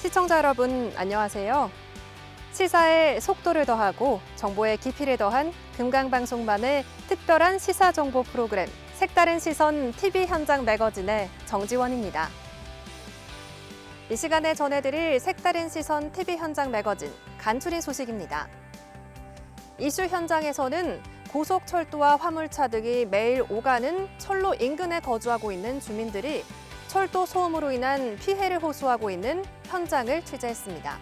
시청자 여러분, 안녕하세요. 시사의 속도를 더하고 정보의 깊이를 더한 금강방송만의 특별한 시사 정보 프로그램 색다른 시선 TV 현장 매거진의 정지원입니다. 이 시간에 전해드릴 색다른 시선 TV 현장 매거진 간추린 소식입니다. 이슈 현장에서는 고속철도와 화물차 등이 매일 오가는 철로 인근에 거주하고 있는 주민들이 철도 소음으로 인한 피해를 호소하고 있는 현장을 취재했습니다.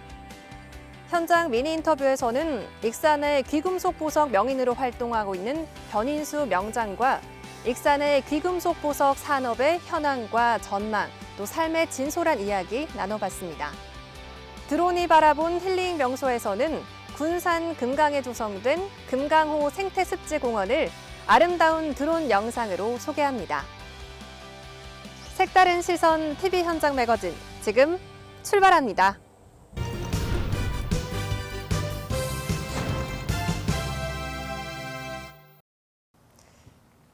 현장 미니 인터뷰에서는 익산의 귀금속 보석 명인으로 활동하고 있는 변인수 명장과 익산의 귀금속 보석 산업의 현황과 전망, 또 삶의 진솔한 이야기 나눠봤습니다. 드론이 바라본 힐링 명소에서는 군산 금강에 조성된 금강호 생태습지공원을 아름다운 드론 영상으로 소개합니다. 색다른 시선 TV 현장 매거진 지금 출발합니다.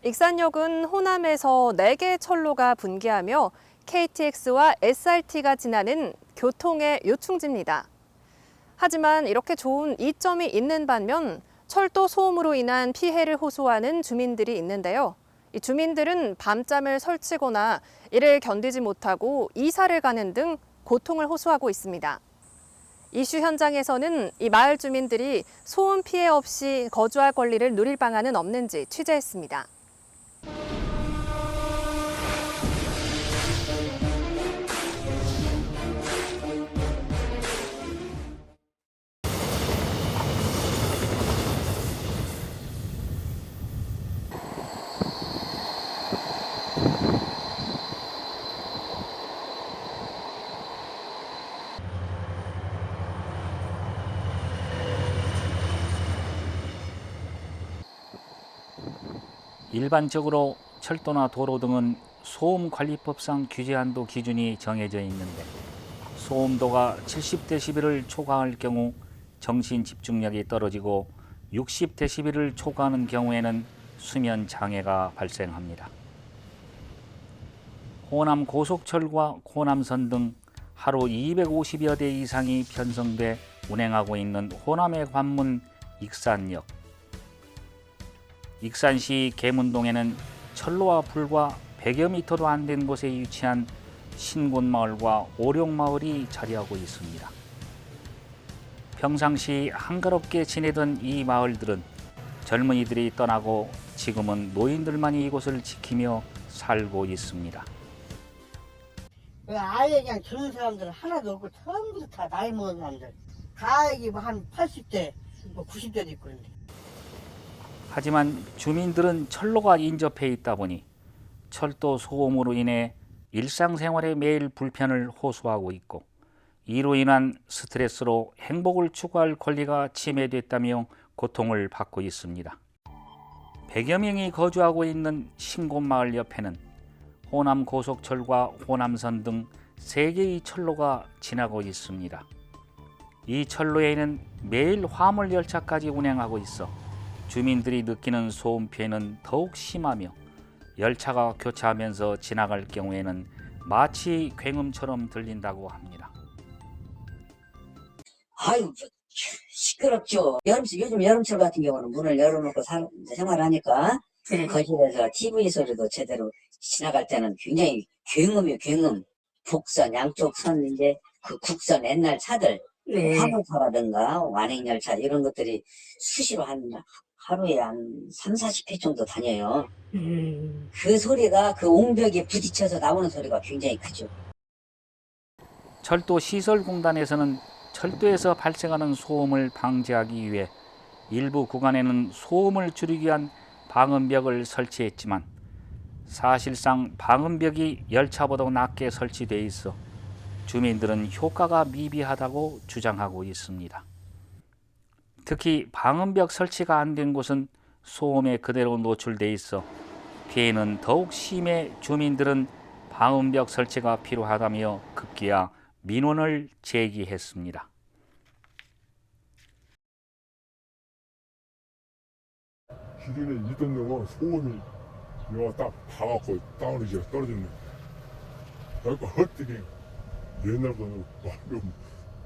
익산역은 호남에서 4개 철로가 분기하며 KTX와 SRT가 지나는 교통의 요충지입니다. 하지만 이렇게 좋은 이점이 있는 반면 철도 소음으로 인한 피해를 호소하는 주민들이 있는데요. 이 주민들은 밤잠을 설치거나 이를 견디지 못하고 이사를 가는 등 고통을 호소하고 있습니다. 이슈 현장에서는 이 마을 주민들이 소음 피해 없이 거주할 권리를 누릴 방안은 없는지 취재했습니다. 일반적으로 철도나 도로 등은 소음관리법상 규제한도 기준이 정해져 있는데 소음도가 70dB를 초과할 경우 정신 집중력이 떨어지고 60dB를 초과하는 경우에는 수면 장애가 발생합니다. 호남 고속철과 호남선 등 하루 250여 대 이상이 편성돼 운행하고 있는 호남의 관문 익산역. 익산시 계문동에는 철로와 불과 100여 미터도 안 된 곳에 위치한 신곤마을과 오룡마을이 자리하고 있습니다. 평상시 한가롭게 지내던 이 마을들은 젊은이들이 떠나고 지금은 노인들만이 이곳을 지키며 살고 있습니다. 아예 그냥 젊은 사람들은 하나도 없고 전부 다 나이 먹은 사람들. 다 여기 한 80대, 90대도 있고 그런데. 하지만 주민들은 철로가 인접해 있다 보니 철도 소음으로 인해 일상생활에 매일 불편을 호소하고 있고 이로 인한 스트레스로 행복을 추구할 권리가 침해됐다며 고통을 받고 있습니다. 100여 명이 거주하고 있는 신곤마을 옆에는 호남 고속철과 호남선 등 3개의 철로가 지나고 있습니다. 이 철로에는 매일 화물 열차까지 운행하고 있어 주민들이 느끼는 소음 피해는 더욱 심하며 열차가 교차하면서 지나갈 경우에는 마치 굉음처럼 들린다고 합니다. 아유, 시끄럽죠. 요즘 여름철 같은 경우는 문을 열어놓고 생활하니까 거실에서 TV 소리도 제대로 지나갈 때는 굉장히 굉음이에요, 굉음. 북선, 양쪽 선 이제 그 국선 옛날 차들, 화물차라든가 완행열차 이런 것들이 수시로 하루에 한 30-40회 정도 다녀요. 그 소리가 그 옹벽에 부딪혀서 나오는 소리가 굉장히 크죠. 철도시설공단에서는 철도에서 발생하는 소음을 방지하기 위해 일부 구간에는 소음을 줄이기 위한 방음벽을 설치했지만 사실상 방음벽이 열차보다 낮게 설치되어 있어 주민들은 효과가 미비하다고 주장하고 있습니다. 특히 방음벽 설치가 안 된 곳은 소음에 그대로 노출돼 있어 피해는 더욱 심해 주민들은 방음벽 설치가 필요하다며 급기야 민원을 제기했습니다. 기존에 이 동네가 소음이 여가 딱 닿아갖고 떨어지네. 그러니까 어떻게 옛날보다는 완전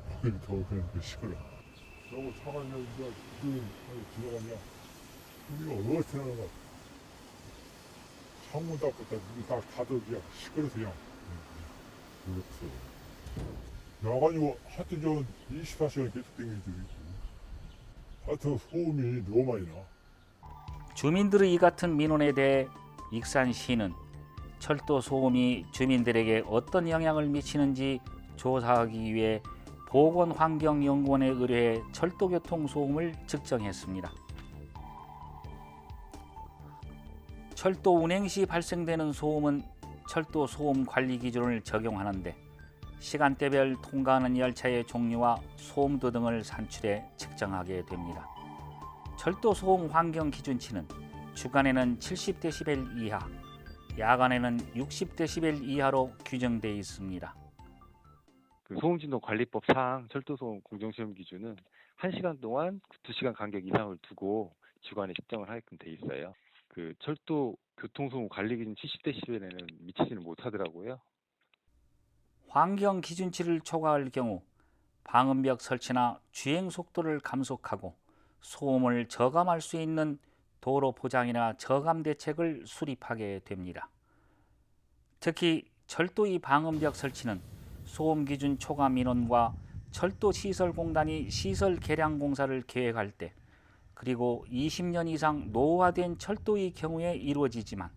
거기 더 그냥 시끄러. 너무 차가 그냥 이제 지나가냐? 우리가 어떻게 나가? 창문 닫고 다 문이 다 닫아도 그냥 시끄러서 그냥. 그렇어. 나가지고 하여튼 저 24시간 계속 댕기지. 하여튼 소음이 너무 많이 나. 주민들의 이 같은 민원에 대해 익산시는 철도 소음이 주민들에게 어떤 영향을 미치는지 조사하기 위해 보건환경연구원에 의뢰해 철도교통 소음을 측정했습니다. 철도 운행 시 발생되는 소음은 철도 소음 관리 기준을 적용하는데 시간대별 통과하는 열차의 종류와 소음도 등을 산출해 측정하게 됩니다. 철도 소음 환경 기준치는 주간에는 70dB 이하, 야간에는 60dB 이하로 규정되어 있습니다. 그 소음진동관리법상 철도소음 공정시험 기준은 1시간 동안 2시간 간격 이상을 두고 주간에 측정을 하게끔 돼 있어요. 그 철도 교통소음 관리 기준 70dB에는 미치지는 못하더라고요. 환경 기준치를 초과할 경우 방음벽 설치나 주행 속도를 감속하고 소음을 저감할 수 있는 도로 포장이나 저감 대책을 수립하게 됩니다. 특히 철도의 방음벽 설치는 소음 기준 초과 민원과 철도시설공단이 시설 개량 공사를 계획할 때 그리고 20년 이상 노후화된 철도의 경우에 이루어지지만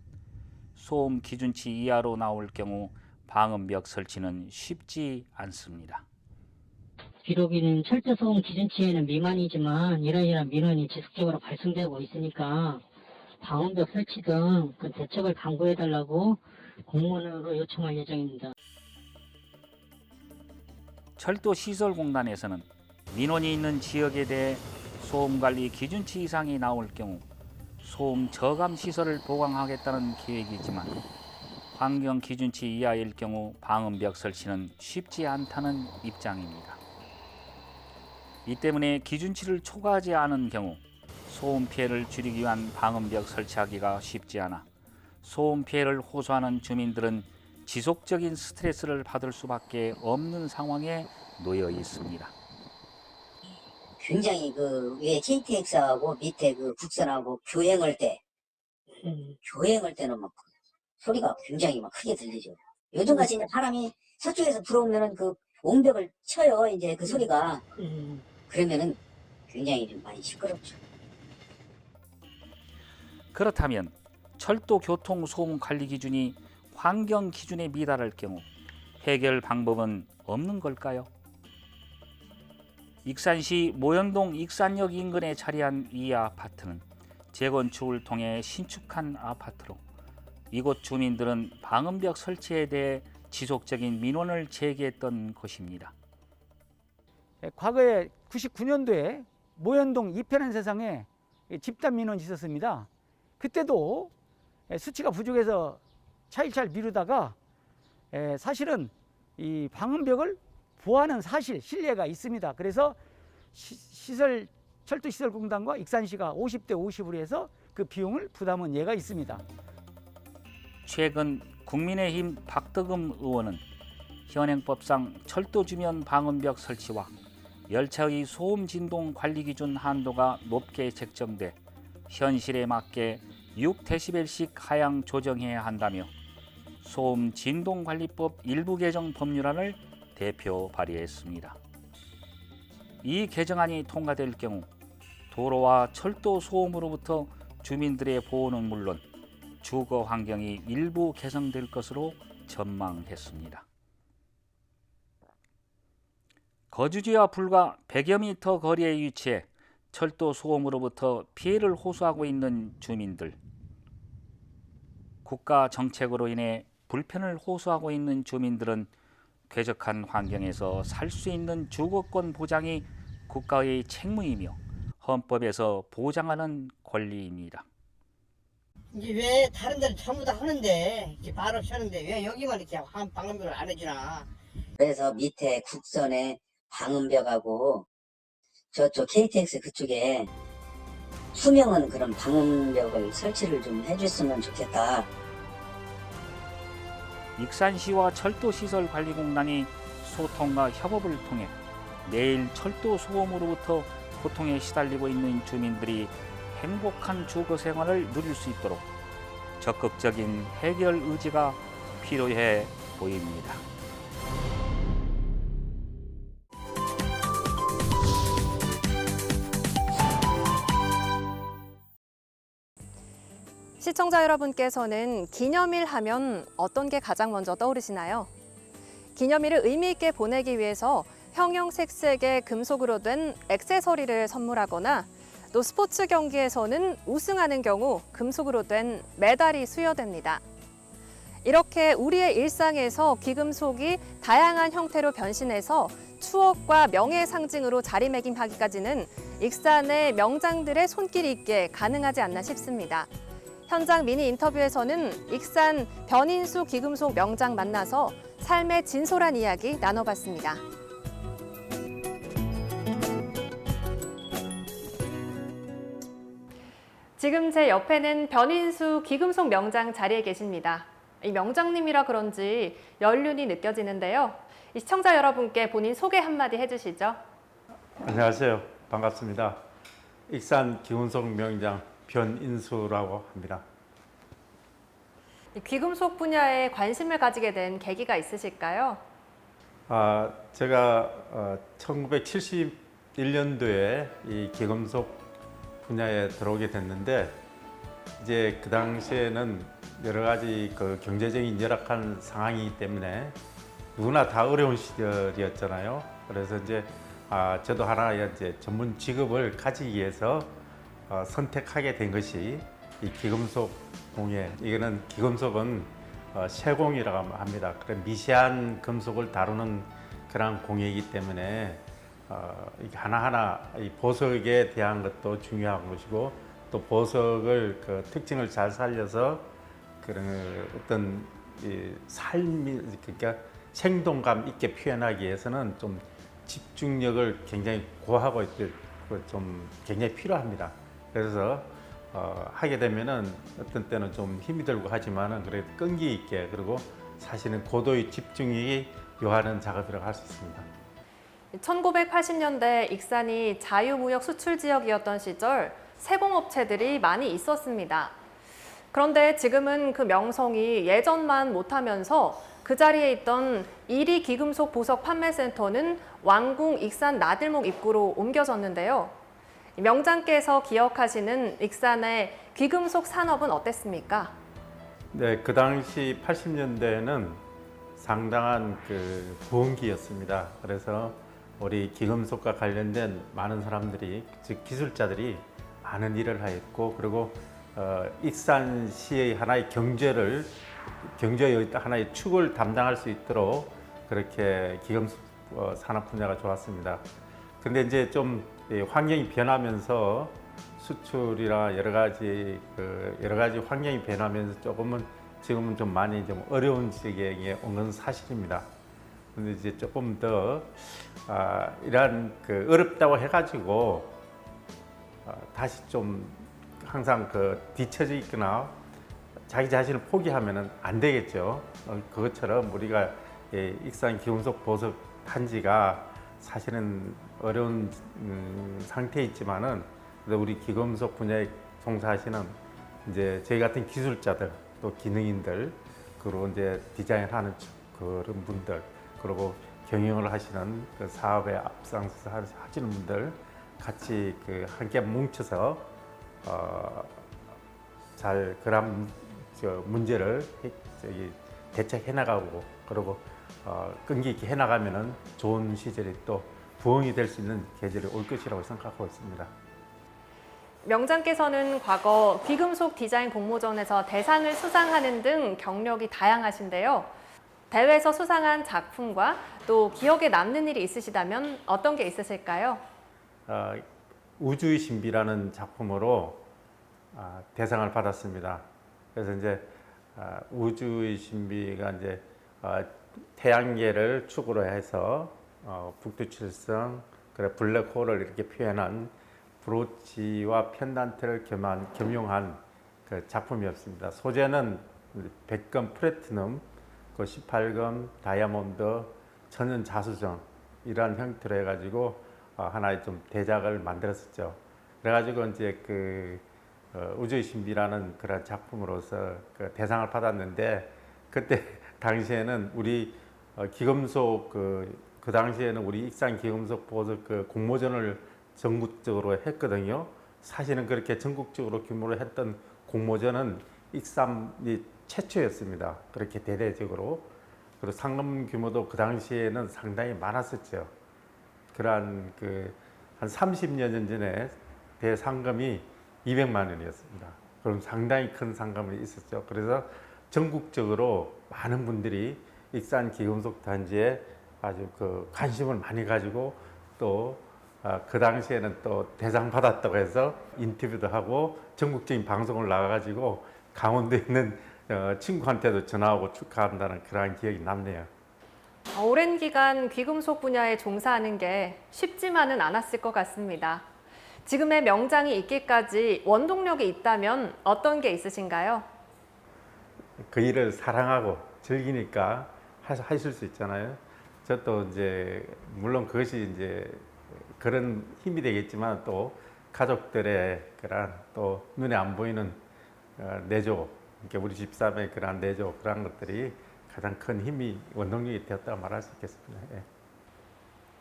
소음 기준치 이하로 나올 경우 방음벽 설치는 쉽지 않습니다. 비록 이는 철도소음 기준치에는 미만이지만 이러이러한 민원이 지속적으로 발생되고 있으니까 방음벽 설치 등 그 대책을 강구해달라고 공문으로 요청할 예정입니다. 철도시설공단에서는 민원이 있는 지역에 대해 소음관리 기준치 이상이 나올 경우 소음 저감 시설을 보강하겠다는 계획이지만 환경 기준치 이하일 경우 방음벽 설치는 쉽지 않다는 입장입니다. 이 때문에 기준치를 초과하지 않은 경우 소음 피해를 줄이기 위한 방음벽 설치하기가 쉽지 않아 소음 피해를 호소하는 주민들은 지속적인 스트레스를 받을 수밖에 없는 상황에 놓여 있습니다. 굉장히 그 위에 KTX하고 밑에 그 국선하고 교행할 때는 막 소리가 굉장히 막 크게 들리죠. 요즘같이 이제 바람이 서쪽에서 불어오면은 그 옹벽을 쳐요. 이제 그 소리가. 그러면은 굉장히 좀 많이 시끄럽죠. 그렇다면 철도 교통 소음 관리 기준이 환경 기준에 미달할 경우 해결 방법은 없는 걸까요? 익산시 모현동 익산역 인근에 자리한 이 아파트는 재건축을 통해 신축한 아파트로 이곳 주민들은 방음벽 설치에 대해 지속적인 민원을 제기했던 곳입니다. 과거에 99년도에 모현동 이편한 세상에 집단 민원이 있었습니다. 그때도 수치가 부족해서 차일차일 미루다가 사실은 이 방음벽을 보완한 실례가 있습니다. 그래서 철도시설공단과 익산시가 50대 50으로 해서 그 비용을 부담한 예가 있습니다. 최근 국민의힘 박덕흠 의원은 현행법상 철도 주변 방음벽 설치와 열차의 소음 진동 관리 기준 한도가 높게 책정돼 현실에 맞게 6dB씩 하향 조정해야 한다며 소음 진동 관리법 일부 개정 법률안을 대표 발의했습니다. 이 개정안이 통과될 경우 도로와 철도 소음으로부터 주민들의 보호는 물론 주거 환경이 일부 개선될 것으로 전망했습니다. 거주지와 불과 100여 미터 거리에 위치해 철도 소음으로부터 피해를 호소하고 있는 주민들. 국가 정책으로 인해 불편을 호소하고 있는 주민들은 쾌적한 환경에서 살 수 있는 주거권 보장이 국가의 책무이며 헌법에서 보장하는 권리입니다. 이제 왜 다른 데는 전부 다 하는데 이렇게 말없이 하는데 왜 여기만 이렇게 방음벽을 안 해주나? 그래서 밑에 국선에 방음벽하고 저쪽 KTX 그쪽에 투명한 그런 방음벽을 설치를 좀 해줬으면 좋겠다. 익산시와 철도시설관리공단이 소통과 협업을 통해 매일 철도 소음으로부터 고통에 시달리고 있는 주민들이 행복한 주거 생활을 누릴 수 있도록 적극적인 해결 의지가 필요해 보입니다. 시청자 여러분께서는 기념일 하면 어떤 게 가장 먼저 떠오르시나요? 기념일을 의미 있게 보내기 위해서 형형색색의 금속으로 된 액세서리를 선물하거나 또 스포츠 경기에서는 우승하는 경우 금속으로 된 메달이 수여됩니다. 이렇게 우리의 일상에서 귀금속이 다양한 형태로 변신해서 추억과 명예의 상징으로 자리매김하기까지는 익산의 명장들의 손길이 있게 가능하지 않나 싶습니다. 현장 미니 인터뷰에서는 익산 변인수 귀금속 명장 만나서 삶의 진솔한 이야기 나눠봤습니다. 지금 제 옆에는 변인수 귀금속 명장 자리에 계십니다. 이 명장님이라 그런지 연륜이 느껴지는데요. 이 시청자 여러분께 본인 소개 한마디 해주시죠. 안녕하세요. 반갑습니다. 익산 귀금속 명장 변인수라고 합니다. 이 귀금속 분야에 관심을 가지게 된 계기가 있으실까요? 제가 1971년도에 이 귀금속 분야에 들어오게 됐는데 이제 그 당시에는 여러 가지 그 경제적인 열악한 상황이기 때문에 누구나 다 어려운 시절이었잖아요. 그래서 이제 저도 하나의 이제 전문 직업을 가지기 위해서 선택하게 된 것이 이 귀금속 공예. 이거는 귀금속은 쇠공이라고 합니다. 그런 미세한 금속을 다루는 그런 공예이기 때문에 이게 하나하나 이 보석에 대한 것도 중요한 것이고 또 보석을 그 특징을 잘 살려서 그런 어떤 이 삶이 그러니까 생동감 있게 표현하기 위해서는 좀 집중력을 굉장히 고하고 좀 굉장히 필요합니다. 그래서 하게 되면은 어떤 때는 좀 힘이 들고 하지만은 그래도 끈기 있게 그리고 사실은 고도의 집중이 요하는 작업이라고 할 수 있습니다. 1980년대 익산이 자유무역 수출 지역이었던 시절 세공업체들이 많이 있었습니다. 그런데 지금은 그 명성이 예전만 못하면서 그 자리에 있던 1위 귀금속 보석 판매센터는 왕궁 익산 나들목 입구로 옮겨졌는데요. 명장께서 기억하시는 익산의 귀금속 산업은 어땠습니까? 네, 그 당시 80년대에는 상당한 그 부흥기였습니다. 그래서 우리 귀금속과 관련된 많은 사람들이, 즉 기술자들이 많은 일을 하였고, 그리고 익산시의 하나의 경제의 하나의 축을 담당할 수 있도록 그렇게 귀금속 산업 분야가 좋았습니다. 근데 이제 좀 환경이 변하면서 수출이나 여러 가지 환경이 변하면서 지금은 좀 많이 좀 어려운 지경에 온 건 사실입니다. 근데 이제 조금 더 이러한 그 어렵다고 해가지고 다시 좀 항상 그 뒤처져 있거나 자기 자신을 포기하면은 안 되겠죠. 그것처럼 우리가 익산 귀금속 보석 단지가 사실은 어려운 상태에 있지만은 우리 귀금속 분야에 종사하시는 이제 저희 같은 기술자들 또 기능인들 그리고 이제 디자인하는 그런 분들 그리고 경영을 하시는 그 사업에 앞장서서 하시는 분들 같이 그 함께 뭉쳐서 잘 그런 문제를 대책해 나가고 그리고 끈기 있게 해 나가면은 좋은 시절이 또 부흥이 될 수 있는 계절이 올 것이라고 생각하고 있습니다. 명장께서는 과거 귀금속 디자인 공모전에서 대상을 수상하는 등 경력이 다양하신데요. 대회에서 수상한 작품과 또 기억에 남는 일이 있으시다면 어떤 게 있으실까요? 우주의 신비라는 작품으로 대상을 받았습니다. 그래서 이제 우주의 신비가 이제 태양계를 축으로 해서 북두칠성, 그래 블랙홀을 이렇게 표현한 브로치와 펜던트를 겸용한 그 작품이었습니다. 소재는 백금 플래티넘, 그 18금, 다이아몬드, 천연 자수정이라는 형태로 해가지고 하나의 좀 대작을 만들었었죠. 그래가지고 이제 그 우주의 신비라는 그런 작품으로서 그 대상을 받았는데, 그때 당시에는 우리 기금속 그 당시에는 우리 익산 기금속 보석 그 공모전을 전국적으로 했거든요. 사실은 그렇게 전국적으로 규모로 했던 공모전은 익산이 최초였습니다. 그렇게 대대적으로. 그리고 상금 규모도 그 당시에는 상당히 많았었죠. 그러한 한 30여 년 전에 대상금이 200만 원이었습니다. 그럼 상당히 큰 상금이 있었죠. 그래서 전국적으로 많은 분들이 익산 기금속 단지에 아주 관심을 많이 가지고, 또 그 당시에는 또 대상 받았다고 해서 인터뷰도 하고 전국적인 방송을 나가가지고 강원도에 있는 친구한테도 전화하고 축하한다는 그러한 기억이 남네요. 오랜 기간 귀금속 분야에 종사하는 게 쉽지만은 않았을 것 같습니다. 지금의 명장이 있기까지 원동력이 있다면 어떤 게 있으신가요? 그 일을 사랑하고 즐기니까 하실 수 있잖아요. 저도 이제 물론 그것이 이제 그런 힘이 되겠지만, 또 가족들의 그런 또 눈에 안 보이는 내조, 그러니까 우리 집사람의 그런 내조, 그런 것들이 가장 큰 힘이, 원동력이 되었다고 말할 수 있겠습니다. 예.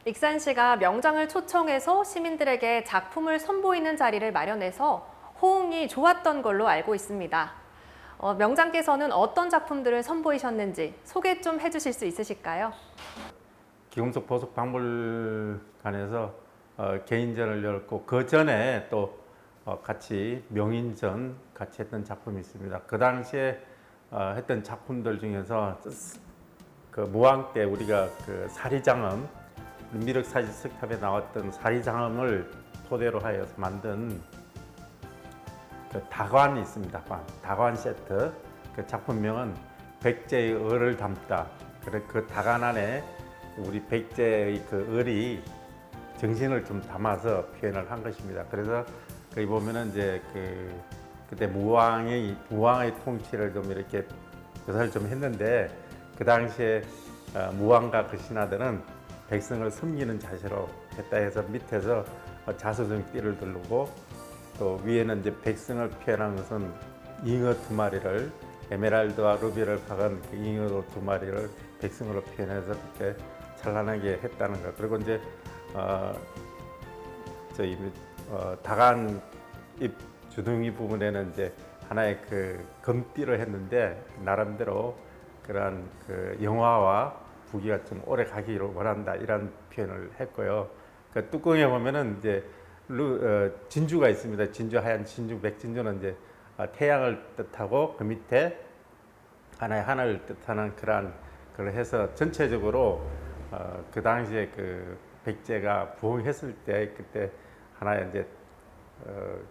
익산시가 명장을 초청해서 시민들에게 작품을 선보이는 자리를 마련해서 호응이 좋았던 걸로 알고 있습니다. 명장께서는 어떤 작품들을 선보이셨는지 소개 좀 해주실 수 있으실까요? 기금속 보석 박물관에서 개인전을 열었고, 그 전에 또 같이 명인전 같이 했던 작품이 있습니다. 그 당시에 했던 작품들 중에서 그 무왕 때 우리가 그 사리장엄, 미륵사지 석탑에 나왔던 사리장엄을 토대로 하여서 만든 그 다관이 있습니다. 다관 세트. 그 작품명은 백제의 을을 담다. 그 다관 안에 우리 백제의 그 을이 정신을 좀 담아서 표현을 한 것입니다. 그래서 거기 보면은 이제 그때 무왕의 통치를 좀 이렇게 묘사를 좀 했는데, 그 당시에 무왕과 그 신하들은 백성을 섬기는 자세로 했다 해서 밑에서 자수정 띠를 두르고, 또 위에는 이제 백성을 표현한 것은 잉어 2마리를, 에메랄드와 루비를 박은 그 잉어 2마리를 백성으로 표현해서 그렇게 찬란하게 했다는 것. 그리고 이제 다간 잎 주둥이 부분에는 이제 하나의 그 금띠를 했는데, 나름대로 그러한 그 영화와 부귀가 좀 오래 가기를 원한다, 이런 표현을 했고요. 그 뚜껑에 보면은 이제 진주가 있습니다. 진주, 하얀 진주, 백진주는 이제 태양을 뜻하고, 그 밑에 하나의 하늘을 뜻하는 그러한 걸 해서 전체적으로 그 당시에 그 백제가 부흥했을 때, 그때 하나의 이제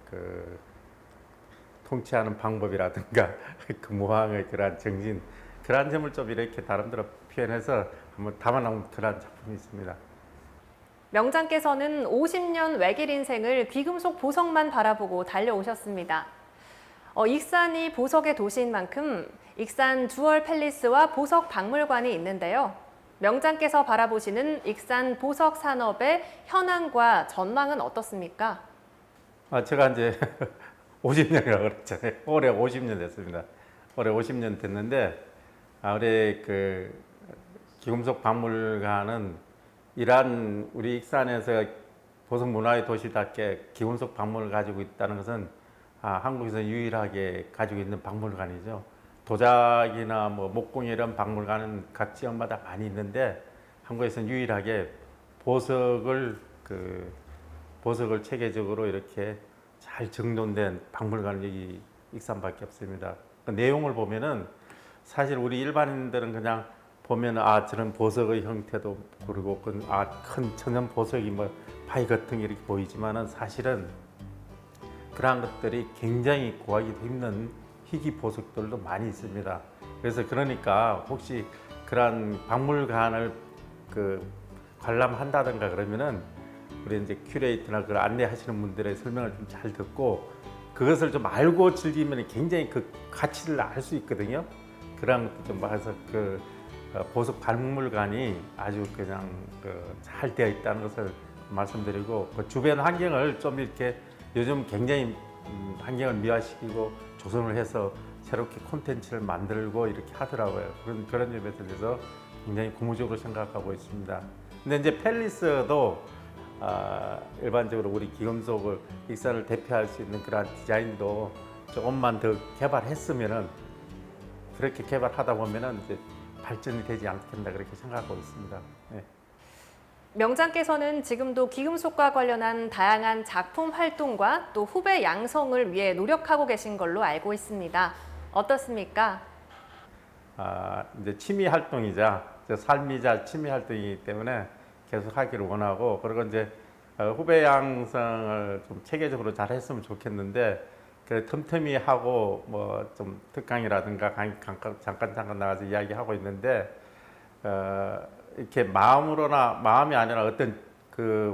그 통치하는 방법이라든가 그 무왕의 그러한 정신, 그러한 점을 좀 이렇게 나름대로 표현해서 한번 담아놓은 그러한 작품이 있습니다. 명장께서는 50년 외길 인생을 귀금속 보석만 바라보고 달려오셨습니다. 익산이 보석의 도시인 만큼 익산 주얼 팰리스와 보석 박물관이 있는데요. 명장께서 바라보시는 익산 보석 산업의 현황과 전망은 어떻습니까? 제가 이제 50년이라고 그랬잖아요. 올해 50년 됐습니다. 올해 50년 됐는데, 올해 그 기금속 박물관은 이러한 우리 익산에서 보석 문화의 도시답게 기금속 박물관을 가지고 있다는 것은 한국에서 유일하게 가지고 있는 박물관이죠. 도자기나 뭐 목공이 이런 박물관은 각 지역마다 많이 있는데, 한국에서는 유일하게 보석을 체계적으로 이렇게 잘 정돈된 박물관은 여기 익산밖에 없습니다. 그 내용을 보면은 사실 우리 일반인들은 그냥 보면 저런 보석의 형태도 그리고 큰 천연 보석이 뭐 바위 같은 게 이렇게 보이지만은, 사실은 그러한 것들이 굉장히 구하기도 힘든 희귀 보석들도 많이 있습니다. 그래서 그러니까 혹시 그러한 박물관을 관람한다든가 그러면은 우리 이제 큐레이터나 그 안내하시는 분들의 설명을 좀 잘 듣고 그것을 좀 알고 즐기면 굉장히 그 가치를 알 수 있거든요. 그런 것도 좀 봐서 보석 박물관이 아주 그냥 잘 되어 있다는 것을 말씀드리고, 그 주변 환경을 좀 이렇게 요즘 굉장히 환경을 미화시키고 조성을 해서 새롭게 콘텐츠를 만들고 이렇게 하더라고요. 그런 점에 대해서 굉장히 고무적으로 생각하고 있습니다. 근데 이제 팰리스도 일반적으로 우리 기금속 익산을 대표할 수 있는 그런 디자인도 조금만 더 개발했으면은, 그렇게 개발하다 보면은 이제 발전이 되지 않겠나 그렇게 생각하고 있습니다. 네. 명장께서는 지금도 귀금속과 관련한 다양한 작품 활동과 또 후배 양성을 위해 노력하고 계신 걸로 알고 있습니다. 어떻습니까? 이제 취미 활동이자 삶이자 취미 활동이기 때문에 계속 하기를 원하고, 그리고 이제 후배 양성을 좀 체계적으로 잘 했으면 좋겠는데, 그 틈틈이 하고 뭐 좀 특강이라든가 잠깐 나가서 이야기하고 있는데, 이렇게 마음이 아니라 어떤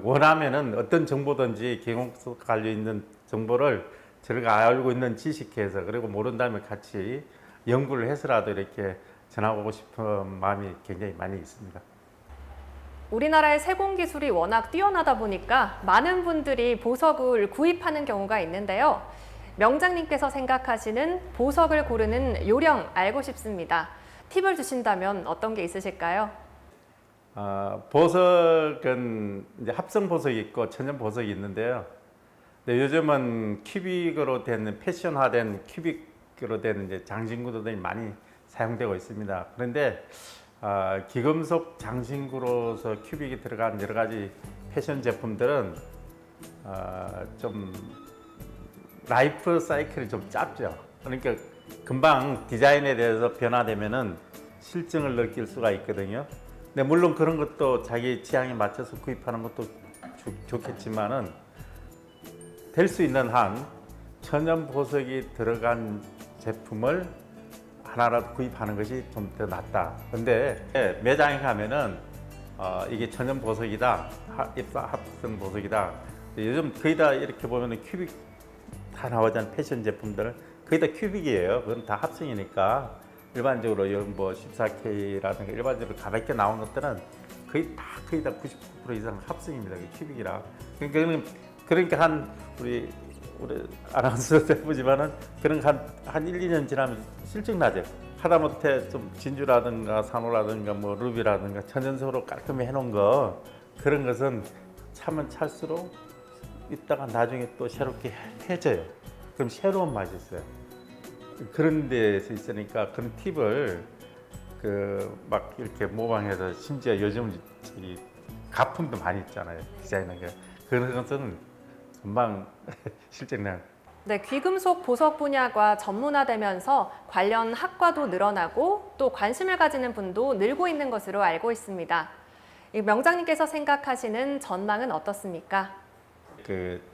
원하면은 어떤 정보든지 기금속 관련 있는 정보를 저희가 알고 있는 지식해서, 그리고 모른다면 같이 연구를 해서라도 이렇게 전하고 싶은 마음이 굉장히 많이 있습니다. 우리나라의 세공 기술이 워낙 뛰어나다 보니까 많은 분들이 보석을 구입하는 경우가 있는데요. 명장님께서 생각하시는 보석을 고르는 요령 알고 싶습니다. 팁을 주신다면 어떤 게 있으실까요? 보석은 이제 합성 보석이 있고 천연 보석이 있는데요. 근데 요즘은 큐빅으로 된 패션화된 큐빅으로 된 이제 장신구들이 많이 사용되고 있습니다. 그런데 기금속 장신구로서 큐빅이 들어간 여러 가지 패션 제품들은 좀 라이프 사이클이 좀 짧죠. 그러니까 금방 디자인에 대해서 변화되면은 실증을 느낄 수가 있거든요. 근데 물론 그런 것도 자기 취향에 맞춰서 구입하는 것도 좋겠지만은, 될 수 있는 한 천연 보석이 들어간 제품을 하나라도 구입하는 것이 좀 더 낫다. 근데 매장에 가면은 이게 천연 보석이다, 합성 보석이다. 요즘 거의 다 이렇게 보면은 큐빅 다 나오잖아요. 패션 제품들 거의 다 큐빅이에요. 그건 다 합성이니까. 일반적으로 뭐 14K라든가 일반적으로 가볍게 나온 것들은 거의 다 99% 이상 합성입니다. 큐빅이라. 그러니까 한 우리 아나운서도 해보지만은 그런 한 1, 2년 지나면 실증 나죠. 하다못해 좀 진주라든가 산호라든가 뭐 루비라든가 천연석으로 깔끔히 해놓은 거, 그런 것은 차면 찰수록 있다가 나중에 또 새롭게 해져요. 그럼 새로운 맛이 있어요. 그런 데서 있으니까 그런 팁을 막 이렇게 모방해서, 심지어 요즘 가품도 많이 있잖아요. 디자인한 게. 그런 것은 금방 실증나요. 네, 귀금속 보석 분야가 전문화되면서 관련 학과도 늘어나고 또 관심을 가지는 분도 늘고 있는 것으로 알고 있습니다. 명장님께서 생각하시는 전망은 어떻습니까?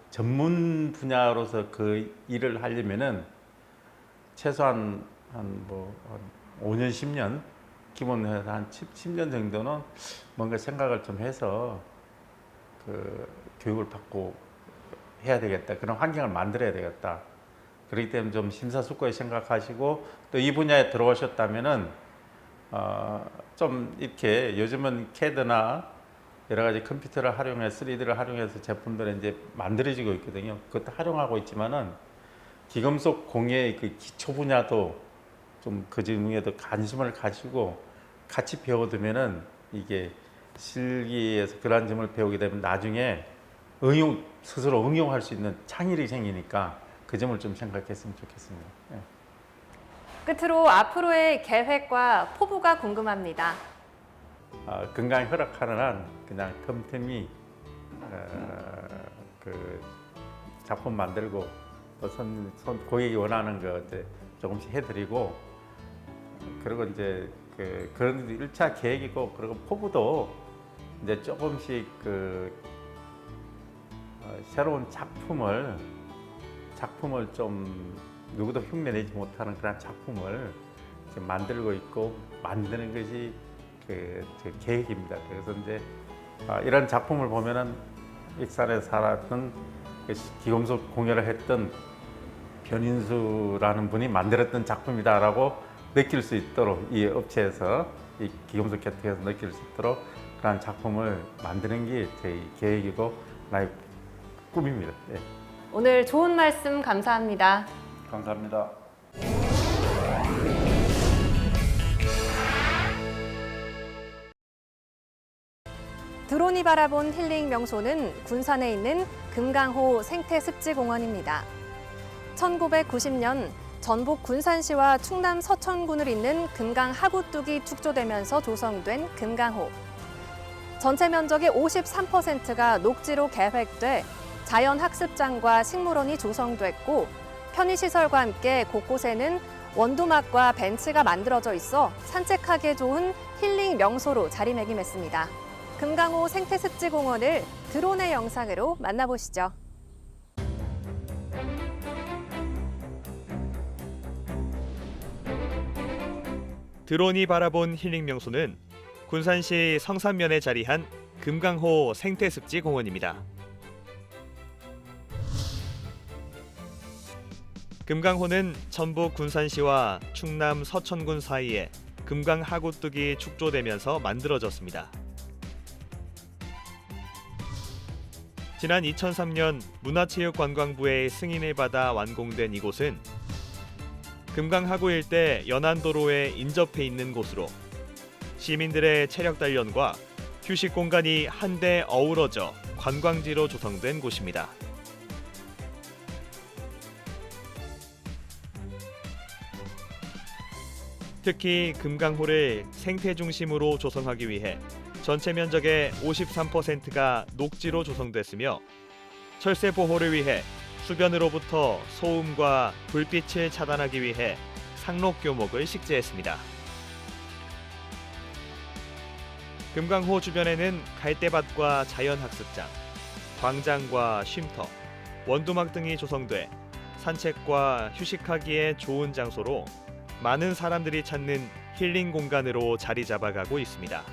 전문 분야로서 그 일을 하려면은 최소한 한 5년, 10년, 기본해서 한 10년 정도는 뭔가 생각을 좀 해서 교육을 받고 해야 되겠다. 그런 환경을 만들어야 되겠다. 그렇기 때문에 좀 심사숙고히 생각하시고, 또 이 분야에 들어오셨다면은 좀 이렇게 요즘은 CAD나 여러 가지 컴퓨터를 활용해서 3D를 활용해서 제품들이 이제 만들어지고 있거든요. 그것도 활용하고 있지만은 기금속 공예의 그 기초 분야도 좀 그 중에도 관심을 가지고 같이 배워두면은, 이게 실기에서 그런 점을 배우게 되면 나중에 스스로 응용할 수 있는 창의력이 생기니까 그 점을 좀 생각했으면 좋겠습니다. 네. 끝으로 앞으로의 계획과 포부가 궁금합니다. 건강이 허락하는 한 그냥 틈틈이 작품 만들고, 또 고객이 원하는 거 이제 조금씩 해드리고, 그리고 이제 그런 1차 계획이고, 그리고 포부도 이제 조금씩 새로운 작품을 좀 누구도 흉내내지 못하는 그런 작품을 지금 만들고 있고, 만드는 것이 제 계획입니다. 그래서 이제 이런 작품을 보면은 익산에 살았던 기금속 공예를 했던 변인수라는 분이 만들었던 작품이다라고 느낄 수 있도록 이 업체에서 이 기금속 계통에서 느낄 수 있도록 그런 작품을 만드는 게 제 계획이고 나의 꿈입니다. 예. 오늘 좋은 말씀 감사합니다. 감사합니다. 드론이 바라본 힐링 명소는 군산에 있는 금강호 생태습지공원입니다. 1990년 전북 군산시와 충남 서천군을 잇는 금강 하구뚝이 축조되면서 조성된 금강호. 전체 면적의 53%가 녹지로 계획돼 자연학습장과 식물원이 조성됐고 편의시설과 함께 곳곳에는 원두막과 벤치가 만들어져 있어 산책하기에 좋은 힐링 명소로 자리매김했습니다. 금강호 생태습지공원을 드론의 영상으로 만나보시죠. 드론이 바라본 힐링 명소는 군산시 성산면에 자리한 금강호 생태습지공원입니다. 금강호는 전북 군산시와 충남 서천군 사이에 금강 하구뚝이 축조되면서 만들어졌습니다. 지난 2003년 문화체육관광부의 승인을 받아 완공된 이곳은 금강 하구 일대 연안도로에 인접해 있는 곳으로 시민들의 체력 단련과 휴식 공간이 한데 어우러져 관광지로 조성된 곳입니다. 특히 금강호를 생태 중심으로 조성하기 위해 전체 면적의 53%가 녹지로 조성됐으며 철새 보호를 위해 수변으로부터 소음과 불빛을 차단하기 위해 상록교목을 식재했습니다. 금강호 주변에는 갈대밭과 자연학습장, 광장과 쉼터, 원두막 등이 조성돼 산책과 휴식하기에 좋은 장소로 많은 사람들이 찾는 힐링 공간으로 자리 잡아가고 있습니다.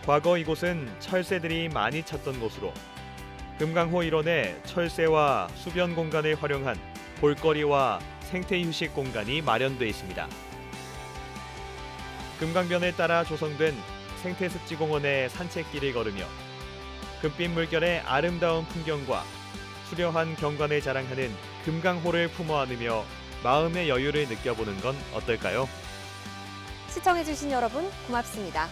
과거 이곳은 철새들이 많이 찾던 곳으로 금강호 일원에 철새와 수변 공간을 활용한 볼거리와 생태 휴식 공간이 마련돼 있습니다. 금강변을 따라 조성된 생태습지공원의 산책길을 걸으며 금빛 물결의 아름다운 풍경과 수려한 경관을 자랑하는 금강호를 품어 안으며 마음의 여유를 느껴보는 건 어떨까요? 시청해주신 여러분 고맙습니다.